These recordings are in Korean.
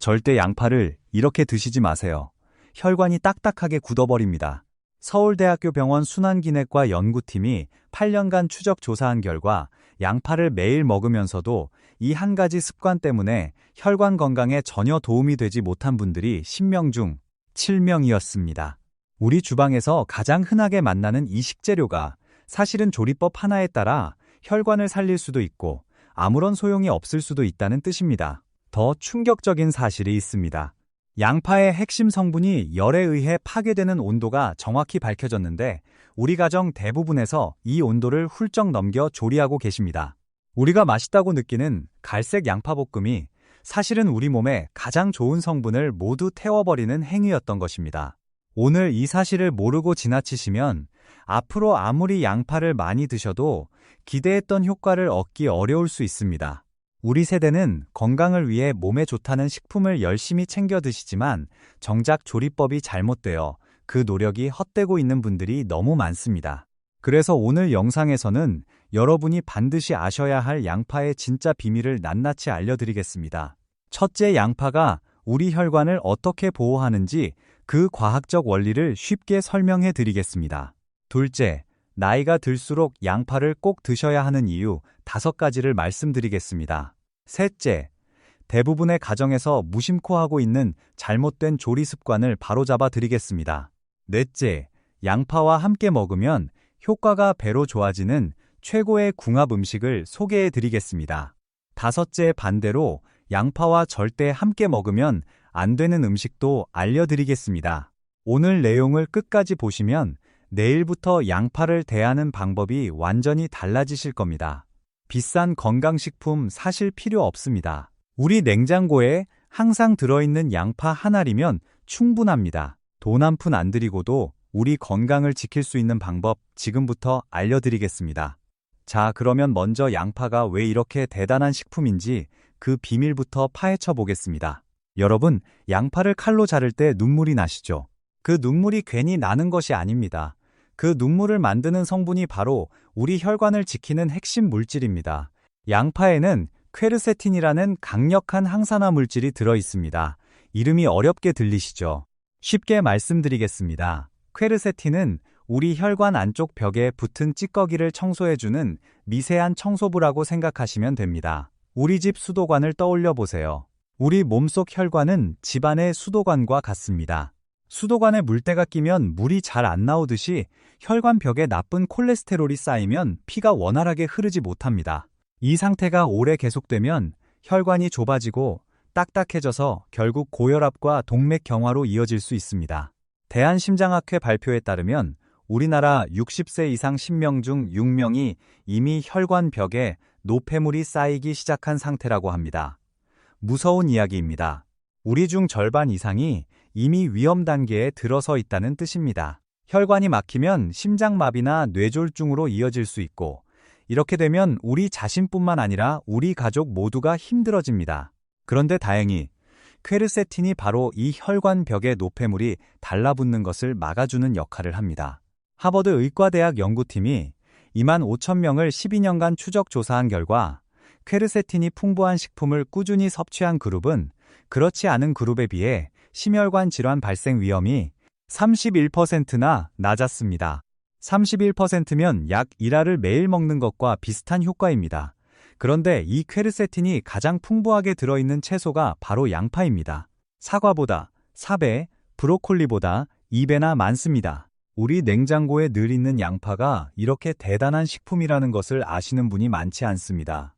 절대 양파를 이렇게 드시지 마세요. 혈관이 딱딱하게 굳어버립니다. 서울대학교 병원 순환기내과 연구팀이 8년간 추적 조사한 결과 양파를 매일 먹으면서도 이 한 가지 습관 때문에 혈관 건강에 전혀 도움이 되지 못한 분들이 10명 중 7명이었습니다. 우리 주방에서 가장 흔하게 만나는 이 식재료가 사실은 조리법 하나에 따라 혈관을 살릴 수도 있고 아무런 소용이 없을 수도 있다는 뜻입니다. 더 충격적인 사실이 있습니다. 양파의 핵심 성분이 열에 의해 파괴되는 온도가 정확히 밝혀졌는데 우리 가정 대부분에서 이 온도를 훌쩍 넘겨 조리하고 계십니다. 우리가 맛있다고 느끼는 갈색 양파볶음이 사실은 우리 몸에 가장 좋은 성분을 모두 태워버리는 행위였던 것입니다. 오늘 이 사실을 모르고 지나치시면 앞으로 아무리 양파를 많이 드셔도 기대했던 효과를 얻기 어려울 수 있습니다. 우리 세대는 건강을 위해 몸에 좋다는 식품을 열심히 챙겨 드시지만 정작 조리법이 잘못되어 그 노력이 헛되고 있는 분들이 너무 많습니다. 그래서 오늘 영상에서는 여러분이 반드시 아셔야 할 양파의 진짜 비밀을 낱낱이 알려드리겠습니다. 첫째, 양파가 우리 혈관을 어떻게 보호하는지 그 과학적 원리를 쉽게 설명해 드리겠습니다. 둘째, 나이가 들수록 양파를 꼭 드셔야 하는 이유 5가지를 말씀드리겠습니다. 셋째, 대부분의 가정에서 무심코 하고 있는 잘못된 조리 습관을 바로잡아 드리겠습니다. 넷째, 양파와 함께 먹으면 효과가 배로 좋아지는 최고의 궁합 음식을 소개해 드리겠습니다. 다섯째, 반대로 양파와 절대 함께 먹으면 안 되는 음식도 알려드리겠습니다. 오늘 내용을 끝까지 보시면 내일부터 양파를 대하는 방법이 완전히 달라지실 겁니다. 비싼 건강식품 사실 필요 없습니다. 우리 냉장고에 항상 들어있는 양파 한 알이면 충분합니다. 돈 한 푼 안 들이고도 우리 건강을 지킬 수 있는 방법 지금부터 알려드리겠습니다. 자, 그러면 먼저 양파가 왜 이렇게 대단한 식품인지 그 비밀부터 파헤쳐 보겠습니다. 여러분, 양파를 칼로 자를 때 눈물이 나시죠? 그 눈물이 괜히 나는 것이 아닙니다. 그 눈물을 만드는 성분이 바로 우리 혈관을 지키는 핵심 물질입니다. 양파에는 퀘르세틴이라는 강력한 항산화 물질이 들어 있습니다. 이름이 어렵게 들리시죠? 쉽게 말씀드리겠습니다. 퀘르세틴은 우리 혈관 안쪽 벽에 붙은 찌꺼기를 청소해주는 미세한 청소부라고 생각하시면 됩니다. 우리 집 수도관을 떠올려 보세요. 우리 몸속 혈관은 집안의 수도관과 같습니다. 수도관에 물때가 끼면 물이 잘 안 나오듯이 혈관 벽에 나쁜 콜레스테롤이 쌓이면 피가 원활하게 흐르지 못합니다. 이 상태가 오래 계속되면 혈관이 좁아지고 딱딱해져서 결국 고혈압과 동맥경화로 이어질 수 있습니다. 대한심장학회 발표에 따르면 우리나라 60세 이상 10명 중 6명이 이미 혈관 벽에 노폐물이 쌓이기 시작한 상태라고 합니다. 무서운 이야기입니다. 우리 중 절반 이상이 이미 위험 단계에 들어서 있다는 뜻입니다. 혈관이 막히면 심장마비나 뇌졸중으로 이어질 수 있고, 이렇게 되면 우리 자신뿐만 아니라 우리 가족 모두가 힘들어집니다. 그런데 다행히 퀘르세틴이 바로 이 혈관 벽의 노폐물이 달라붙는 것을 막아주는 역할을 합니다. 하버드 의과대학 연구팀이 25,000명을 12년간 추적 조사한 결과 퀘르세틴이 풍부한 식품을 꾸준히 섭취한 그룹은 그렇지 않은 그룹에 비해 심혈관 질환 발생 위험이 31%나 낮았습니다. 31%면 약 1알을 매일 먹는 것과 비슷한 효과입니다. 그런데 이 퀘르세틴이 가장 풍부하게 들어있는 채소가 바로 양파입니다. 사과보다 4배, 브로콜리보다 2배나 많습니다. 우리 냉장고에 늘 있는 양파가 이렇게 대단한 식품이라는 것을 아시는 분이 많지 않습니다.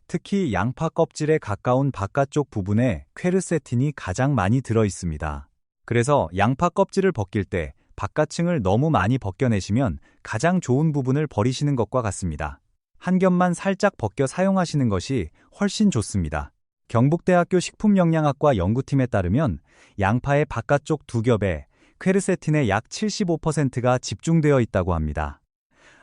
특히 양파 껍질에 가까운 바깥쪽 부분에 퀘르세틴이 가장 많이 들어 있습니다. 그래서 양파 껍질을 벗길 때 바깥층을 너무 많이 벗겨내시면 가장 좋은 부분을 버리시는 것과 같습니다. 한 겹만 살짝 벗겨 사용하시는 것이 훨씬 좋습니다. 경북대학교 식품영양학과 연구팀에 따르면 양파의 바깥쪽 2겹에 퀘르세틴의 약 75%가 집중되어 있다고 합니다.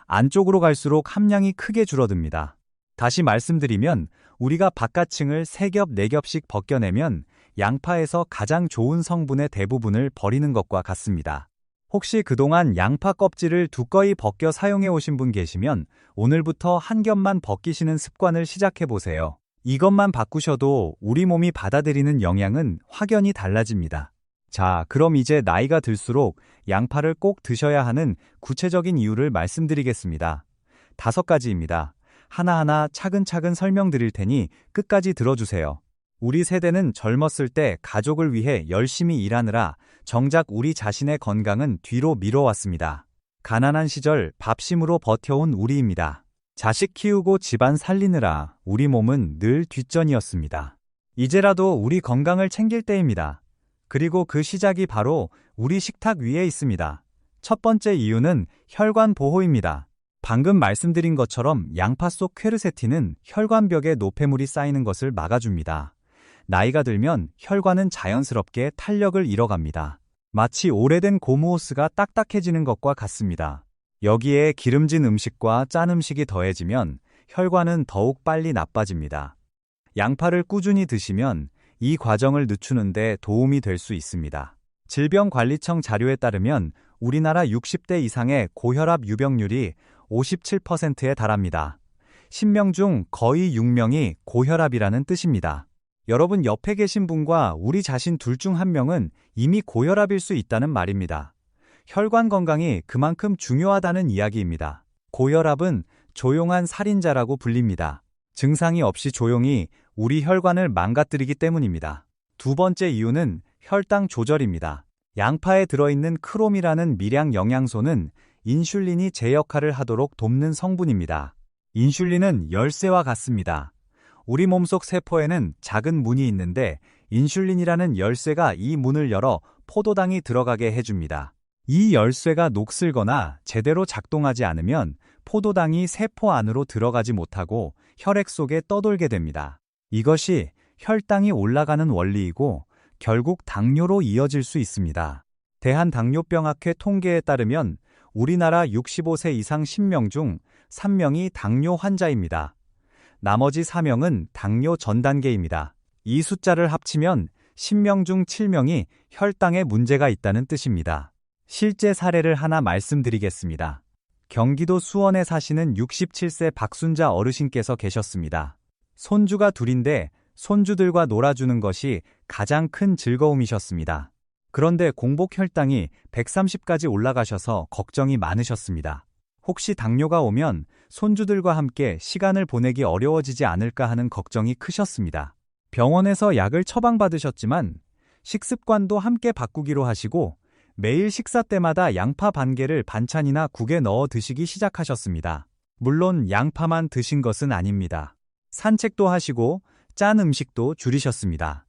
안쪽으로 갈수록 함량이 크게 줄어듭니다. 다시 말씀드리면 우리가 바깥층을 3겹, 4겹씩 벗겨내면 양파에서 가장 좋은 성분의 대부분을 버리는 것과 같습니다. 혹시 그동안 양파 껍질을 두꺼이 벗겨 사용해 오신 분 계시면 오늘부터 한 겹만 벗기시는 습관을 시작해 보세요. 이것만 바꾸셔도 우리 몸이 받아들이는 영양은 확연히 달라집니다. 자, 그럼 이제 나이가 들수록 양파를 꼭 드셔야 하는 구체적인 이유를 말씀드리겠습니다. 5가지입니다. 하나하나 차근차근 설명드릴 테니 끝까지 들어주세요. 우리 세대는 젊었을 때 가족을 위해 열심히 일하느라 정작 우리 자신의 건강은 뒤로 미뤄왔습니다. 가난한 시절 밥심으로 버텨온 우리입니다. 자식 키우고 집안 살리느라 우리 몸은 늘 뒷전이었습니다. 이제라도 우리 건강을 챙길 때입니다. 그리고 그 시작이 바로 우리 식탁 위에 있습니다. 첫 번째 이유는 혈관 보호입니다. 방금 말씀드린 것처럼 양파 속 퀘르세틴은 혈관벽에 노폐물이 쌓이는 것을 막아줍니다. 나이가 들면 혈관은 자연스럽게 탄력을 잃어갑니다. 마치 오래된 고무호스가 딱딱해지는 것과 같습니다. 여기에 기름진 음식과 짠 음식이 더해지면 혈관은 더욱 빨리 나빠집니다. 양파를 꾸준히 드시면 이 과정을 늦추는데 도움이 될 수 있습니다. 질병관리청 자료에 따르면 우리나라 60대 이상의 고혈압 유병률이 57%에 달합니다. 10명 중 거의 6명이 고혈압이라는 뜻입니다. 여러분 옆에 계신 분과 우리 자신 둘 중 한 명은 이미 고혈압일 수 있다는 말입니다. 혈관 건강이 그만큼 중요하다는 이야기입니다. 고혈압은 조용한 살인자라고 불립니다. 증상이 없이 조용히 우리 혈관을 망가뜨리기 때문입니다. 두 번째 이유는 혈당 조절입니다. 양파에 들어있는 크롬이라는 미량 영양소는 인슐린이 제 역할을 하도록 돕는 성분입니다. 인슐린은 열쇠와 같습니다. 우리 몸속 세포에는 작은 문이 있는데 인슐린이라는 열쇠가 이 문을 열어 포도당이 들어가게 해줍니다. 이 열쇠가 녹슬거나 제대로 작동하지 않으면 포도당이 세포 안으로 들어가지 못하고 혈액 속에 떠돌게 됩니다. 이것이 혈당이 올라가는 원리이고 결국 당뇨로 이어질 수 있습니다. 대한당뇨병학회 통계에 따르면 우리나라 65세 이상 10명 중 3명이 당뇨 환자입니다. 나머지 4명은 당뇨 전 단계입니다. 이 숫자를 합치면 10명 중 7명이 혈당에 문제가 있다는 뜻입니다. 실제 사례를 하나 말씀드리겠습니다. 경기도 수원에 사시는 67세 박순자 어르신께서 계셨습니다. 손주가 둘인데 손주들과 놀아주는 것이 가장 큰 즐거움이셨습니다. 그런데 공복 혈당이 130까지 올라가셔서 걱정이 많으셨습니다. 혹시 당뇨가 오면 손주들과 함께 시간을 보내기 어려워지지 않을까 하는 걱정이 크셨습니다. 병원에서 약을 처방받으셨지만 식습관도 함께 바꾸기로 하시고 매일 식사 때마다 양파 반 개를 반찬이나 국에 넣어 드시기 시작하셨습니다. 물론 양파만 드신 것은 아닙니다. 산책도 하시고 짠 음식도 줄이셨습니다.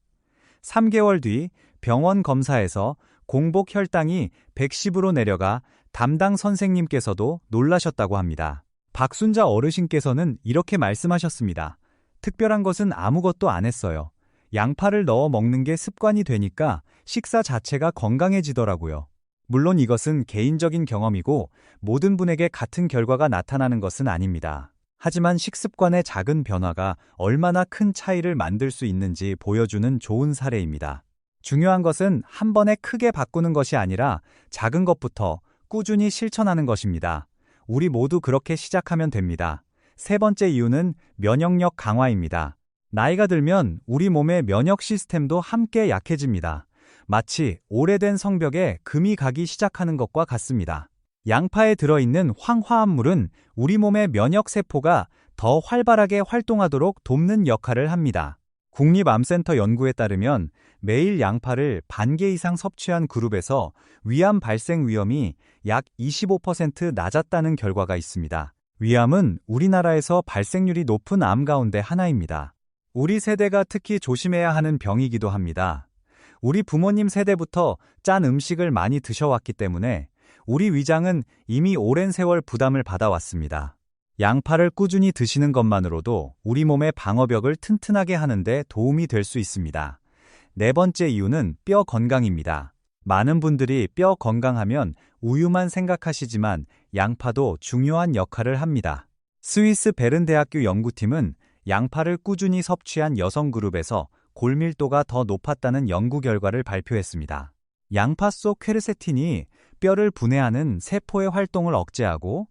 3개월 뒤 병원 검사에서 공복 혈당이 110으로 내려가 담당 선생님께서도 놀라셨다고 합니다. 박순자 어르신께서는 이렇게 말씀하셨습니다. 특별한 것은 아무것도 안 했어요. 양파를 넣어 먹는 게 습관이 되니까 식사 자체가 건강해지더라고요. 물론 이것은 개인적인 경험이고 모든 분에게 같은 결과가 나타나는 것은 아닙니다. 하지만 식습관의 작은 변화가 얼마나 큰 차이를 만들 수 있는지 보여주는 좋은 사례입니다. 중요한 것은 한 번에 크게 바꾸는 것이 아니라 작은 것부터 꾸준히 실천하는 것입니다. 우리 모두 그렇게 시작하면 됩니다. 세 번째 이유는 면역력 강화입니다. 나이가 들면 우리 몸의 면역 시스템도 함께 약해집니다. 마치 오래된 성벽에 금이 가기 시작하는 것과 같습니다. 양파에 들어있는 황화합물은 우리 몸의 면역세포가 더 활발하게 활동하도록 돕는 역할을 합니다. 국립암센터 연구에 따르면 매일 양파를 반 개 이상 섭취한 그룹에서 위암 발생 위험이 약 25% 낮았다는 결과가 있습니다. 위암은 우리나라에서 발생률이 높은 암 가운데 하나입니다. 우리 세대가 특히 조심해야 하는 병이기도 합니다. 우리 부모님 세대부터 짠 음식을 많이 드셔왔기 때문에 우리 위장은 이미 오랜 세월 부담을 받아왔습니다. 양파를 꾸준히 드시는 것만으로도 우리 몸의 방어벽을 튼튼하게 하는데 도움이 될 수 있습니다. 네 번째 이유는 뼈 건강입니다. 많은 분들이 뼈 건강하면 우유만 생각하시지만 양파도 중요한 역할을 합니다. 스위스 베른 대학교 연구팀은 양파를 꾸준히 섭취한 여성 그룹에서 골밀도가 더 높았다는 연구 결과를 발표했습니다. 양파 속 퀘르세틴이 뼈를 분해하는 세포의 활동을 억제하고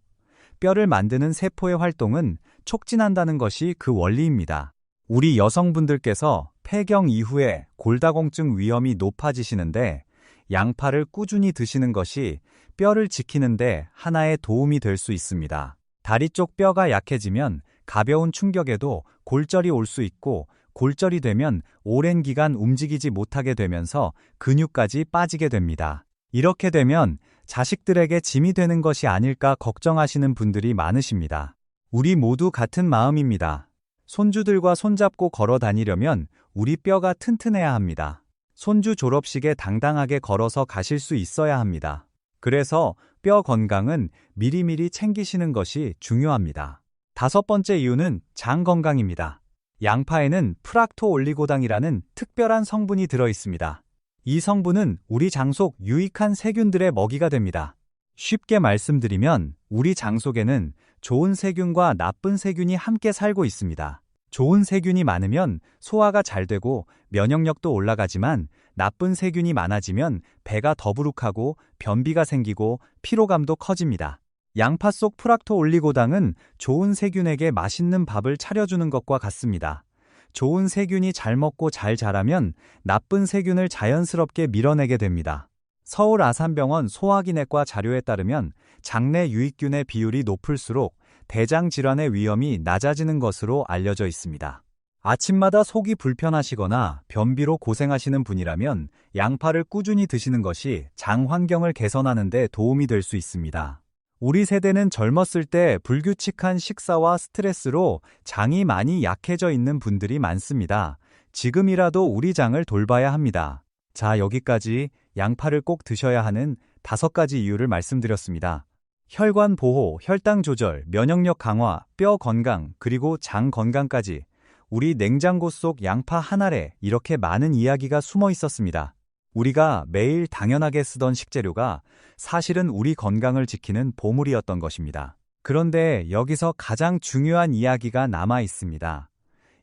뼈를 만드는 세포의 활동은 촉진한다는 것이 그 원리입니다. 우리 여성분들께서 폐경 이후에 골다공증 위험이 높아지시는데 양파를 꾸준히 드시는 것이 뼈를 지키는데 하나의 도움이 될 수 있습니다. 다리 쪽 뼈가 약해지면 가벼운 충격에도 골절이 올 수 있고 골절이 되면 오랜 기간 움직이지 못하게 되면서 근육까지 빠지게 됩니다. 이렇게 되면 자식들에게 짐이 되는 것이 아닐까 걱정하시는 분들이 많으십니다. 우리 모두 같은 마음입니다. 손주들과 손잡고 걸어 다니려면 우리 뼈가 튼튼해야 합니다. 손주 졸업식에 당당하게 걸어서 가실 수 있어야 합니다. 그래서 뼈 건강은 미리미리 챙기시는 것이 중요합니다. 5번째 이유는 장 건강입니다. 양파에는 프락토올리고당이라는 특별한 성분이 들어 있습니다. 이 성분은 우리 장 속 유익한 세균들의 먹이가 됩니다. 쉽게 말씀드리면 우리 장 속에는 좋은 세균과 나쁜 세균이 함께 살고 있습니다. 좋은 세균이 많으면 소화가 잘 되고 면역력도 올라가지만 나쁜 세균이 많아지면 배가 더부룩하고 변비가 생기고 피로감도 커집니다. 양파 속 프락토올리고당은 좋은 세균에게 맛있는 밥을 차려주는 것과 같습니다. 좋은 세균이 잘 먹고 잘 자라면 나쁜 세균을 자연스럽게 밀어내게 됩니다. 서울 아산병원 소화기내과 자료에 따르면 장내 유익균의 비율이 높을수록 대장 질환의 위험이 낮아지는 것으로 알려져 있습니다. 아침마다 속이 불편하시거나 변비로 고생하시는 분이라면 양파를 꾸준히 드시는 것이 장 환경을 개선하는 데 도움이 될 수 있습니다. 우리 세대는 젊었을 때 불규칙한 식사와 스트레스로 장이 많이 약해져 있는 분들이 많습니다. 지금이라도 우리 장을 돌봐야 합니다. 자, 여기까지 양파를 꼭 드셔야 하는 5가지 이유를 말씀드렸습니다. 혈관 보호, 혈당 조절, 면역력 강화, 뼈 건강, 그리고 장 건강까지 우리 냉장고 속 양파 한 알에 이렇게 많은 이야기가 숨어 있었습니다. 우리가 매일 당연하게 쓰던 식재료가 사실은 우리 건강을 지키는 보물이었던 것입니다. 그런데 여기서 가장 중요한 이야기가 남아 있습니다.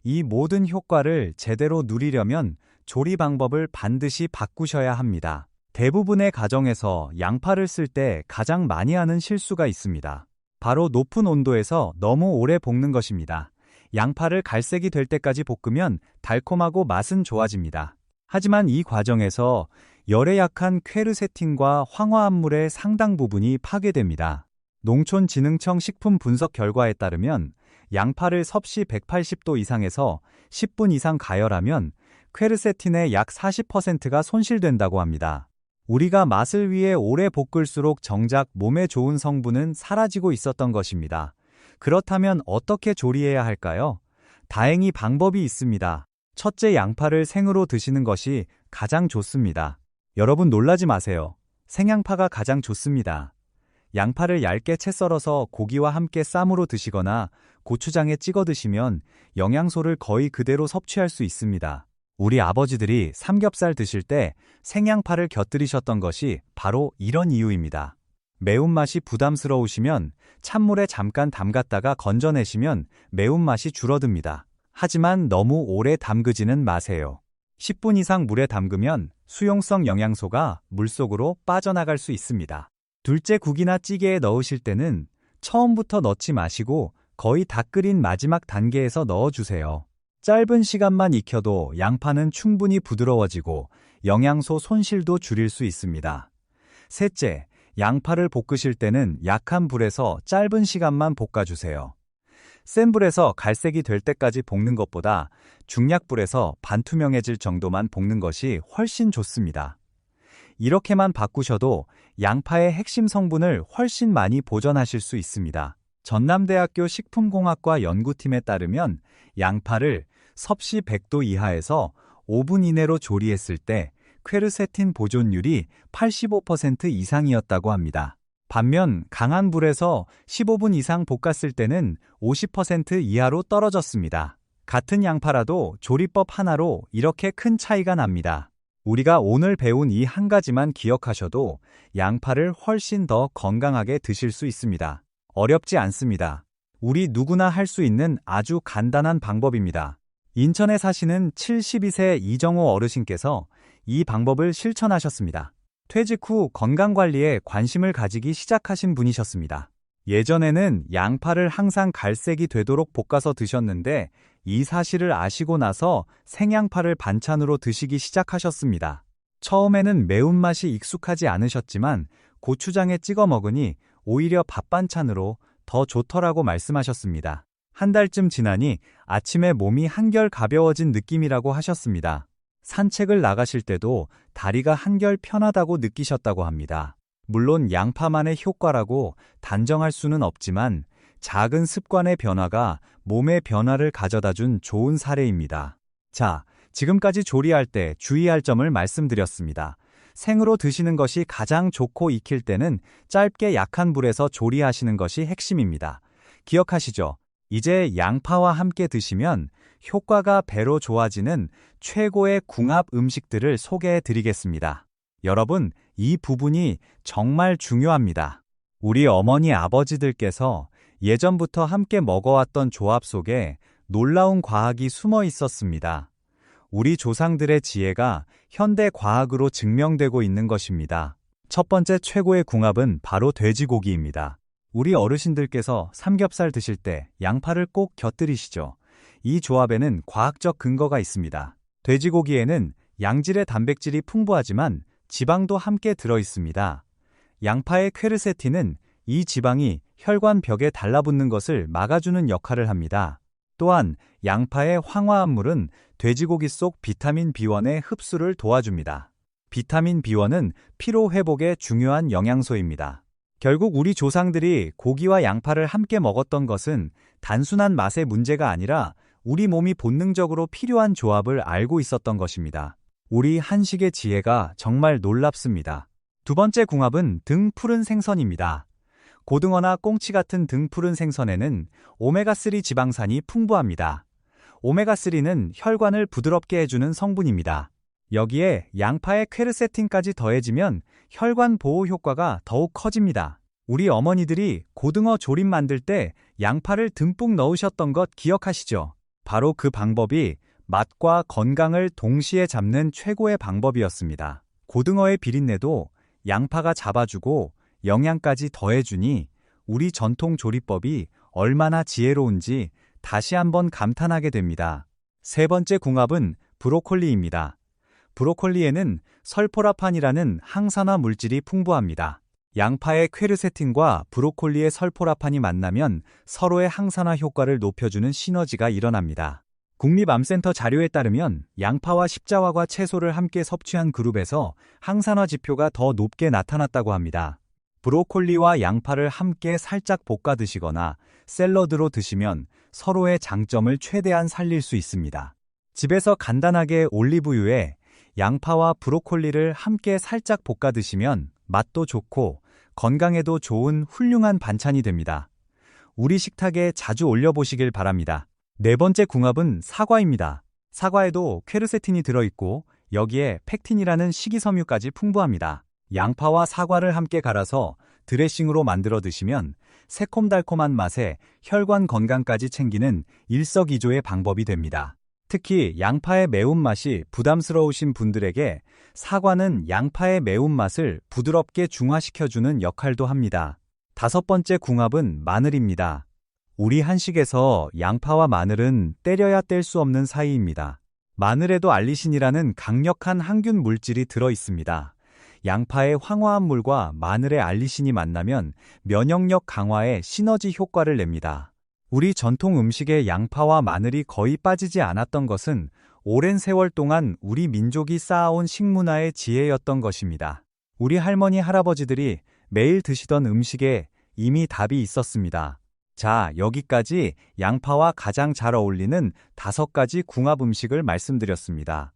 이 모든 효과를 제대로 누리려면 조리 방법을 반드시 바꾸셔야 합니다. 대부분의 가정에서 양파를 쓸 때 가장 많이 하는 실수가 있습니다. 바로 높은 온도에서 너무 오래 볶는 것입니다. 양파를 갈색이 될 때까지 볶으면 달콤하고 맛은 좋아집니다. 하지만 이 과정에서 열에 약한 퀘르세틴과 황화합물의 상당 부분이 파괴됩니다. 농촌진흥청 식품 분석 결과에 따르면 양파를 섭씨 180도 이상에서 10분 이상 가열하면 퀘르세틴의 약 40%가 손실된다고 합니다. 우리가 맛을 위해 오래 볶을수록 정작 몸에 좋은 성분은 사라지고 있었던 것입니다. 그렇다면 어떻게 조리해야 할까요? 다행히 방법이 있습니다. 첫째, 양파를 생으로 드시는 것이 가장 좋습니다. 여러분 놀라지 마세요. 생양파가 가장 좋습니다. 양파를 얇게 채 썰어서 고기와 함께 쌈으로 드시거나 고추장에 찍어 드시면 영양소를 거의 그대로 섭취할 수 있습니다. 우리 아버지들이 삼겹살 드실 때 생양파를 곁들이셨던 것이 바로 이런 이유입니다. 매운맛이 부담스러우시면 찬물에 잠깐 담갔다가 건져내시면 매운맛이 줄어듭니다. 하지만 너무 오래 담그지는 마세요. 10분 이상 물에 담그면 수용성 영양소가 물속으로 빠져나갈 수 있습니다. 둘째, 국이나 찌개에 넣으실 때는 처음부터 넣지 마시고 거의 다 끓인 마지막 단계에서 넣어주세요. 짧은 시간만 익혀도 양파는 충분히 부드러워지고 영양소 손실도 줄일 수 있습니다. 셋째, 양파를 볶으실 때는 약한 불에서 짧은 시간만 볶아주세요. 센 불에서 갈색이 될 때까지 볶는 것보다 중약불에서 반투명해질 정도만 볶는 것이 훨씬 좋습니다. 이렇게만 바꾸셔도 양파의 핵심 성분을 훨씬 많이 보존하실 수 있습니다. 전남대학교 식품공학과 연구팀에 따르면 양파를 섭씨 100도 이하에서 5분 이내로 조리했을 때 퀘르세틴 보존율이 85% 이상이었다고 합니다. 반면 강한 불에서 15분 이상 볶았을 때는 50% 이하로 떨어졌습니다. 같은 양파라도 조리법 하나로 이렇게 큰 차이가 납니다. 우리가 오늘 배운 이 한 가지만 기억하셔도 양파를 훨씬 더 건강하게 드실 수 있습니다. 어렵지 않습니다. 우리 누구나 할 수 있는 아주 간단한 방법입니다. 인천에 사시는 72세 이정호 어르신께서 이 방법을 실천하셨습니다. 퇴직 후 건강관리에 관심을 가지기 시작하신 분이셨습니다. 예전에는 양파를 항상 갈색이 되도록 볶아서 드셨는데 이 사실을 아시고 나서 생양파를 반찬으로 드시기 시작하셨습니다. 처음에는 매운맛이 익숙하지 않으셨지만 고추장에 찍어 먹으니 오히려 밥 반찬으로 더 좋더라고 말씀하셨습니다. 한 달쯤 지나니 아침에 몸이 한결 가벼워진 느낌이라고 하셨습니다. 산책을 나가실 때도 다리가 한결 편하다고 느끼셨다고 합니다. 물론 양파만의 효과라고 단정할 수는 없지만 작은 습관의 변화가 몸의 변화를 가져다 준 좋은 사례입니다. 자, 지금까지 조리할 때 주의할 점을 말씀드렸습니다. 생으로 드시는 것이 가장 좋고 익힐 때는 짧게 약한 불에서 조리하시는 것이 핵심입니다. 기억하시죠? 이제 양파와 함께 드시면 효과가 배로 좋아지는 최고의 궁합 음식들을 소개해 드리겠습니다. 여러분, 이 부분이 정말 중요합니다. 우리 어머니 아버지들께서 예전부터 함께 먹어왔던 조합 속에 놀라운 과학이 숨어 있었습니다. 우리 조상들의 지혜가 현대 과학으로 증명되고 있는 것입니다. 첫 번째 최고의 궁합은 바로 돼지고기입니다. 우리 어르신들께서 삼겹살 드실 때 양파를 꼭 곁들이시죠. 이 조합에는 과학적 근거가 있습니다. 돼지고기에는 양질의 단백질이 풍부하지만 지방도 함께 들어 있습니다. 양파의 퀘르세틴은 이 지방이 혈관 벽에 달라붙는 것을 막아주는 역할을 합니다. 또한 양파의 황화합물은 돼지고기 속 비타민 B1의 흡수를 도와줍니다. 비타민 B1은 피로 회복에 중요한 영양소입니다. 결국 우리 조상들이 고기와 양파를 함께 먹었던 것은 단순한 맛의 문제가 아니라 우리 몸이 본능적으로 필요한 조합을 알고 있었던 것입니다. 우리 한식의 지혜가 정말 놀랍습니다. 두 번째 궁합은 등 푸른 생선입니다. 고등어나 꽁치 같은 등 푸른 생선에는 오메가3 지방산이 풍부합니다. 오메가3는 혈관을 부드럽게 해주는 성분입니다. 여기에 양파의 퀘르세틴까지 더해지면 혈관 보호 효과가 더욱 커집니다. 우리 어머니들이 고등어 조림 만들 때 양파를 듬뿍 넣으셨던 것 기억하시죠? 바로 그 방법이 맛과 건강을 동시에 잡는 최고의 방법이었습니다. 고등어의 비린내도 양파가 잡아주고 영양까지 더해주니 우리 전통 조리법이 얼마나 지혜로운지 다시 한번 감탄하게 됩니다. 세 번째 궁합은 브로콜리입니다. 브로콜리에는 설포라판이라는 항산화 물질이 풍부합니다. 양파의 퀘르세틴과 브로콜리의 설포라판이 만나면 서로의 항산화 효과를 높여주는 시너지가 일어납니다. 국립암센터 자료에 따르면 양파와 십자화과 채소를 함께 섭취한 그룹에서 항산화 지표가 더 높게 나타났다고 합니다. 브로콜리와 양파를 함께 살짝 볶아 드시거나 샐러드로 드시면 서로의 장점을 최대한 살릴 수 있습니다. 집에서 간단하게 올리브유에 양파와 브로콜리를 함께 살짝 볶아 드시면 맛도 좋고 건강에도 좋은 훌륭한 반찬이 됩니다. 우리 식탁에 자주 올려보시길 바랍니다. 네 번째 궁합은 사과입니다. 사과에도 퀘르세틴이 들어있고 여기에 펙틴이라는 식이섬유까지 풍부합니다. 양파와 사과를 함께 갈아서 드레싱으로 만들어 드시면 새콤달콤한 맛에 혈관 건강까지 챙기는 일석이조의 방법이 됩니다. 특히 양파의 매운맛이 부담스러우신 분들에게 사과는 양파의 매운맛을 부드럽게 중화시켜주는 역할도 합니다. 다섯 번째 궁합은 마늘입니다. 우리 한식에서 양파와 마늘은 때려야 뗄 수 없는 사이입니다. 마늘에도 알리신이라는 강력한 항균 물질이 들어 있습니다. 양파의 황화합물과 마늘의 알리신이 만나면 면역력 강화에 시너지 효과를 냅니다. 우리 전통 음식에 양파와 마늘이 거의 빠지지 않았던 것은 오랜 세월 동안 우리 민족이 쌓아온 식문화의 지혜였던 것입니다. 우리 할머니, 할아버지들이 매일 드시던 음식에 이미 답이 있었습니다. 자, 여기까지 양파와 가장 잘 어울리는 5가지 궁합 음식을 말씀드렸습니다.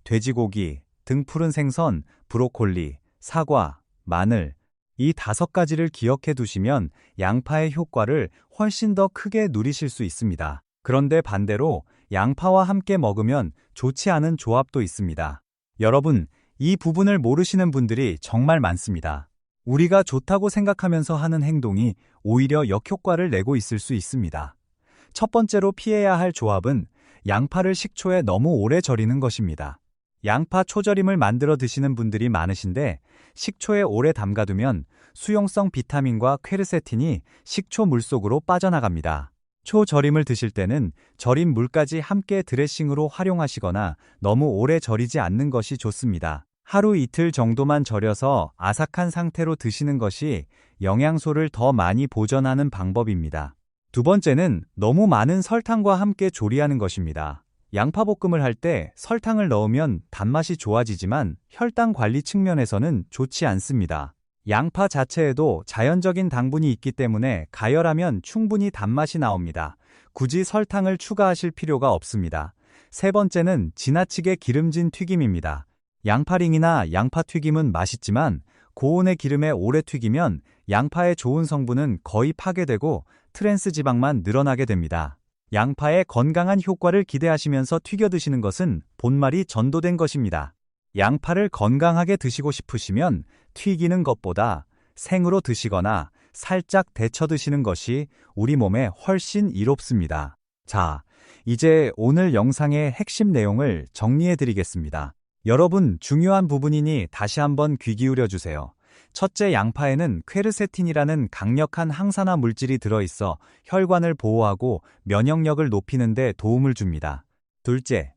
돼지고기, 등푸른 생선, 브로콜리, 사과, 마늘, 이 5가지를 기억해 두시면 양파의 효과를 훨씬 더 크게 누리실 수 있습니다. 그런데 반대로 양파와 함께 먹으면 좋지 않은 조합도 있습니다. 여러분, 이 부분을 모르시는 분들이 정말 많습니다. 우리가 좋다고 생각하면서 하는 행동이 오히려 역효과를 내고 있을 수 있습니다. 첫 번째로 피해야 할 조합은 양파를 식초에 너무 오래 절이는 것입니다. 양파 초절임을 만들어 드시는 분들이 많으신데 식초에 오래 담가두면 수용성 비타민과 퀘르세틴이 식초 물속으로 빠져나갑니다. 초절임을 드실 때는 절임 물까지 함께 드레싱으로 활용하시거나 너무 오래 절이지 않는 것이 좋습니다. 하루 이틀 정도만 절여서 아삭한 상태로 드시는 것이 영양소를 더 많이 보존하는 방법입니다. 두 번째는 너무 많은 설탕과 함께 조리하는 것입니다. 양파볶음을 할 때 설탕을 넣으면 단맛이 좋아지지만 혈당 관리 측면에서는 좋지 않습니다. 양파 자체에도 자연적인 당분이 있기 때문에 가열하면 충분히 단맛이 나옵니다. 굳이 설탕을 추가하실 필요가 없습니다. 세 번째는 지나치게 기름진 튀김입니다. 양파링이나 양파튀김은 맛있지만 고온의 기름에 오래 튀기면 양파의 좋은 성분은 거의 파괴되고 트랜스 지방만 늘어나게 됩니다. 양파의 건강한 효과를 기대하시면서 튀겨 드시는 것은 본말이 전도된 것입니다. 양파를 건강하게 드시고 싶으시면 튀기는 것보다 생으로 드시거나 살짝 데쳐 드시는 것이 우리 몸에 훨씬 이롭습니다. 자, 이제 오늘 영상의 핵심 내용을 정리해 드리겠습니다. 여러분, 중요한 부분이니 다시 한번 귀 기울여 주세요. 첫째, 양파에는 퀘르세틴이라는 강력한 항산화 물질이 들어있어 혈관을 보호하고 면역력을 높이는 데 도움을 줍니다. 둘째,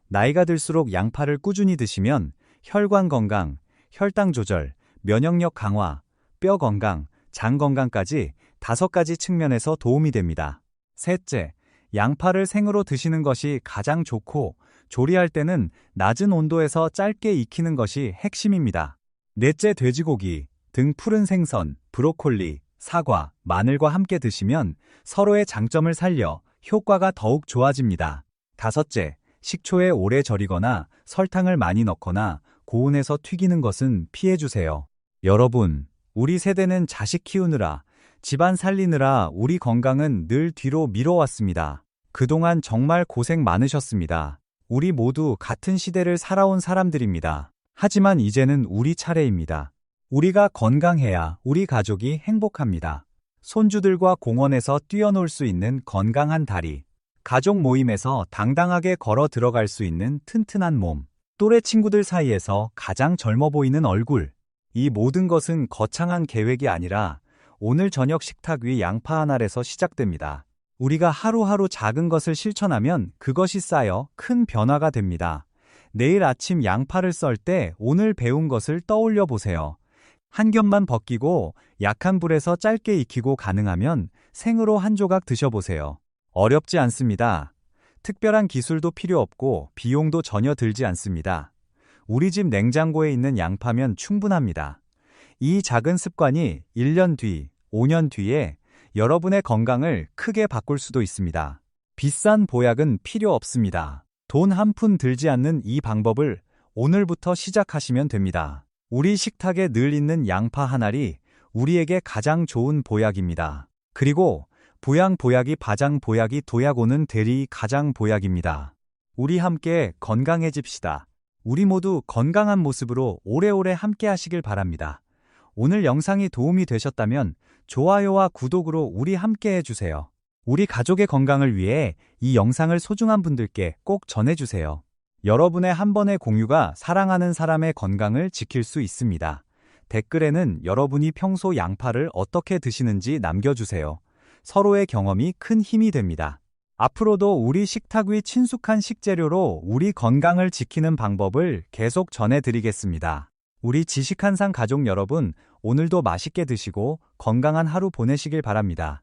나이가 들수록 양파를 꾸준히 드시면 혈관 건강, 혈당 조절, 면역력 강화, 뼈 건강, 장 건강까지 5가지 측면에서 도움이 됩니다. 셋째, 양파를 생으로 드시는 것이 가장 좋고 조리할 때는 낮은 온도에서 짧게 익히는 것이 핵심입니다. 넷째, 돼지고기 등 푸른 생선, 브로콜리, 사과, 마늘과 함께 드시면 서로의 장점을 살려 효과가 더욱 좋아집니다. 다섯째, 식초에 오래 절이거나 설탕을 많이 넣거나 고온에서 튀기는 것은 피해주세요. 여러분, 우리 세대는 자식 키우느라, 집안 살리느라 우리 건강은 늘 뒤로 미뤄왔습니다. 그동안 정말 고생 많으셨습니다. 우리 모두 같은 시대를 살아온 사람들입니다. 하지만 이제는 우리 차례입니다. 우리가 건강해야 우리 가족이 행복합니다. 손주들과 공원에서 뛰어놀 수 있는 건강한 다리, 가족 모임에서 당당하게 걸어 들어갈 수 있는 튼튼한 몸, 또래 친구들 사이에서 가장 젊어 보이는 얼굴. 이 모든 것은 거창한 계획이 아니라 오늘 저녁 식탁 위 양파 한 알에서 시작됩니다. 우리가 하루하루 작은 것을 실천하면 그것이 쌓여 큰 변화가 됩니다. 내일 아침 양파를 썰 때 오늘 배운 것을 떠올려 보세요. 한 겹만 벗기고 약한 불에서 짧게 익히고 가능하면 생으로 한 조각 드셔보세요. 어렵지 않습니다. 특별한 기술도 필요 없고 비용도 전혀 들지 않습니다. 우리 집 냉장고에 있는 양파면 충분합니다. 이 작은 습관이 1년 뒤, 5년 뒤에 여러분의 건강을 크게 바꿀 수도 있습니다. 비싼 보약은 필요 없습니다. 돈 한 푼 들지 않는 이 방법을 오늘부터 시작하시면 됩니다. 우리 식탁에 늘 있는 양파 한 알이 우리에게 가장 좋은 보약입니다. 그리고 부양 보약이 바장 보약이 도약 오는 대리 가장 보약입니다. 우리 함께 건강해집시다. 우리 모두 건강한 모습으로 오래오래 함께 하시길 바랍니다. 오늘 영상이 도움이 되셨다면 좋아요와 구독으로 우리 함께 해주세요. 우리 가족의 건강을 위해 이 영상을 소중한 분들께 꼭 전해주세요. 여러분의 한 번의 공유가 사랑하는 사람의 건강을 지킬 수 있습니다. 댓글에는 여러분이 평소 양파를 어떻게 드시는지 남겨주세요. 서로의 경험이 큰 힘이 됩니다. 앞으로도 우리 식탁 위 친숙한 식재료로 우리 건강을 지키는 방법을 계속 전해드리겠습니다. 우리 지식한상 가족 여러분, 오늘도 맛있게 드시고 건강한 하루 보내시길 바랍니다.